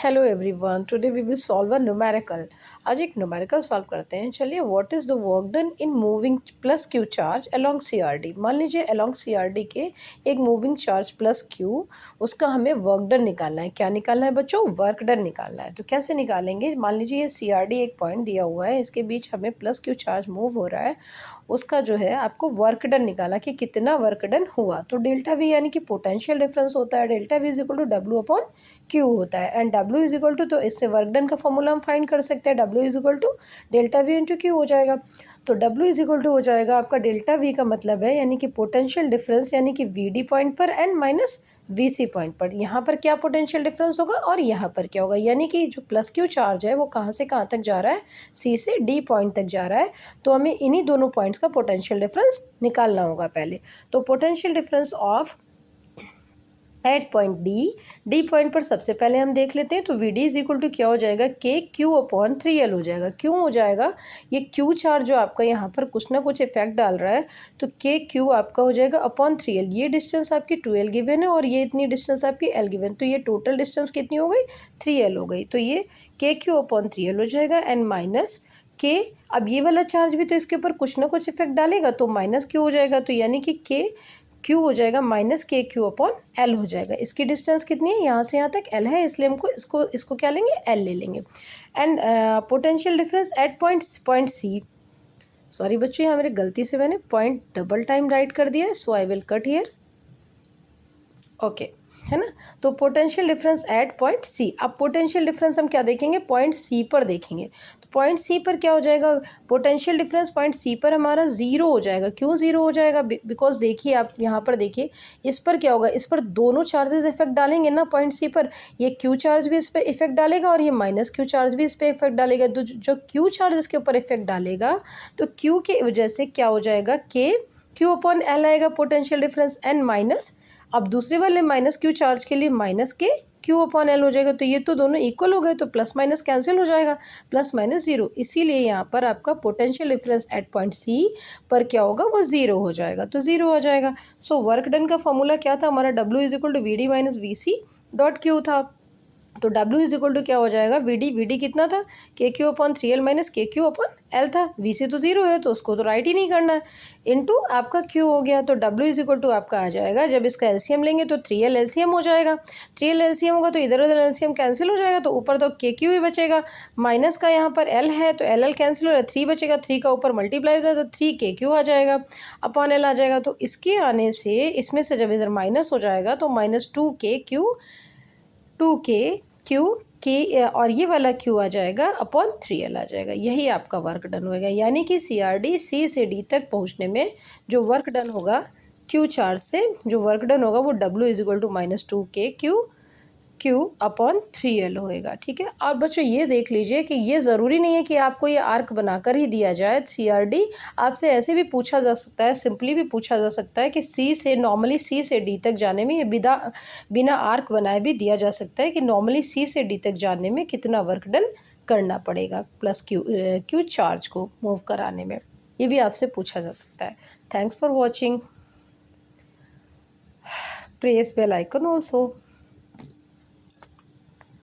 Hello everyone, today we will solve a numerical. आज एक numerical solve करते हैं। चलिए, what is the work done in moving plus Q charge along CRD. मान लीजिए along CRD के एक मूविंग चार्ज प्लस क्यू, उसका हमें वर्क डन निकालना है। क्या निकालना है बच्चों? वर्क डन निकालना है। तो कैसे निकालेंगे? मान लीजिए ये सीआरडी एक पॉइंट दिया हुआ है, इसके बीच हमें प्लस क्यू चार्ज मूव हो रहा है। उसका जो है आपको वर्क डन निकाला कि कितना वर्क डन हुआ। तो डेल्टा वी यानी कि पोटेंशियल डिफरेंस होता है। Delta V is equal to W upon Q होता है। And W is equal to, तो इससे वर्क डन का फॉर्मूला हम फाइंड कर सकते हैं। W is equal to delta V into Q हो जाएगा। तो डब्ल्यू इज इक्वल टू हो जाएगा आपका डेल्टा वी का मतलब है यानी कि पोटेंशियल डिफरेंस यानी कि वी डी पॉइंट पर and minus V C point पर। यहाँ पर क्या पोटेंशियल डिफरेंस होगा और यहाँ पर क्या होगा, यानी कि जो प्लस क्यू चार्ज है वो कहाँ से कहाँ तक जा रहा है, सी से डी पॉइंट तक जा रहा है। तो हमें इन्हीं दोनों पॉइंट्स का पोटेंशियल डिफरेंस निकालना होगा पहले। तो potential difference of at point D point पर सबसे पहले हम देख लेते हैं। तो V D is equal to क्या हो जाएगा, के क्यू अपॉन 3L हो जाएगा। क्यों हो जाएगा? ये क्यू चार्ज जो आपका यहाँ पर कुछ ना कुछ इफेक्ट डाल रहा है, तो के क्यू आपका हो जाएगा अपॉन 3L। ये डिस्टेंस आपकी 2L गिवन है और ये इतनी डिस्टेंस आपकी L गिवन, तो ये टोटल डिस्टेंस कितनी हो गई, 3L हो गई। तो ये के क्यू अपॉन 3L हो जाएगा एंड माइनस के, अब ये वाला चार्ज भी तो इसके ऊपर कुछ ना कुछ इफेक्ट डालेगा, तो माइनस क्यू हो जाएगा। तो यानी कि के क्यू हो जाएगा माइनस के क्यू अपॉन एल हो जाएगा। इसकी डिस्टेंस कितनी है, यहाँ से यहाँ तक एल है, इसलिए हमको इसको क्या लेंगे, एल ले लेंगे। And potential difference at point C, sorry बच्चों यहाँ मेरे गलती से मैंने पॉइंट डबल टाइम राइट कर दिया है, so I will cut here. Okay, है ना। तो potential difference at point C. अब पोटेंशियल डिफरेंस हम क्या देखेंगे, पॉइंट सी पर देखेंगे। तो पॉइंट सी पर क्या हो जाएगा, पोटेंशियल डिफरेंस पॉइंट सी पर हमारा ज़ीरो हो जाएगा। क्यों ज़ीरो हो जाएगा? बिकॉज देखिए आप यहाँ पर देखिए, इस पर क्या होगा, इस पर दोनों चार्जेस इफेक्ट डालेंगे ना पॉइंट सी पर। ये क्यू चार्ज भी इस पर इफेक्ट डालेगा और ये माइनस क्यू चार्ज भी इस पर इफेक्ट डालेगा। तो जो क्यू चार्ज इसके ऊपर इफेक्ट डालेगा, तो क्यू के वजह से क्या हो जाएगा, के क्यू अपॉन एल आएगा पोटेंशियल डिफरेंस एंड माइनस, अब दूसरे वाले माइनस क्यू चार्ज के लिए माइनस के क्यू अपॉन एल हो जाएगा। तो ये तो दोनों इक्वल हो गए, तो प्लस माइनस कैंसिल हो जाएगा, प्लस माइनस जीरो। इसीलिए यहाँ पर आपका potential difference at point C पर क्या होगा, वो जीरो हो जाएगा। तो जीरो हो जाएगा। सो वर्क डन का फॉर्मूला क्या था हमारा, W is equal to V D minus V C dot Q था। तो W इज इक्वल टू क्या हो जाएगा, वी डी कितना था, के क्यू अपॉन 3L माइनस के क्यू अपॉन एल था। वी सी तो जीरो है तो उसको तो राइट ही नहीं करना है, इनटू आपका क्यू हो गया। तो W इज इक्वल टू आपका आ जाएगा, जब इसका एलसीएम लेंगे तो 3L एलसीएम हो जाएगा। 3L एलसीएम होगा तो इधर उधर एलसीएम कैंसिल हो जाएगा, तो ऊपर तो के क्यू ही बचेगा, माइनस का यहाँ पर L है तो एल कैंसिल हो रहा है, 3 बचेगा, 3 का ऊपर मल्टीप्लाई हो रहा है तो 3 के क्यू आ जाएगा अपॉन एल आ जाएगा। तो इसके आने से इसमें से जब इधर माइनस हो जाएगा तो माइनस 2 के और ये वाला क्यू आ जाएगा अपॉन 3L आ जाएगा। यही आपका वर्क डन होगा, यानी कि सीआरडी सी से डी तक पहुंचने में जो वर्क डन होगा क्यू चार्ज से, जो वर्क डन होगा वो W is equal to minus 2 के क्यू अपॉन 3L होएगा। ठीक है। और बच्चों ये देख लीजिए कि ये ज़रूरी नहीं है कि आपको ये आर्क बनाकर ही दिया जाए। सीआरडी आपसे ऐसे भी पूछा जा सकता है, सिंपली भी पूछा जा सकता है कि सी से नॉर्मली सी से डी तक जाने में ये बिना आर्क बनाए भी दिया जा सकता है कि नॉर्मली सी से डी तक जाने में कितना वर्क डन करना पड़ेगा प्लस क्यू चार्ज को मूव कराने में, ये भी आपसे पूछा जा सकता है। Thanks for watching, press bell icon also.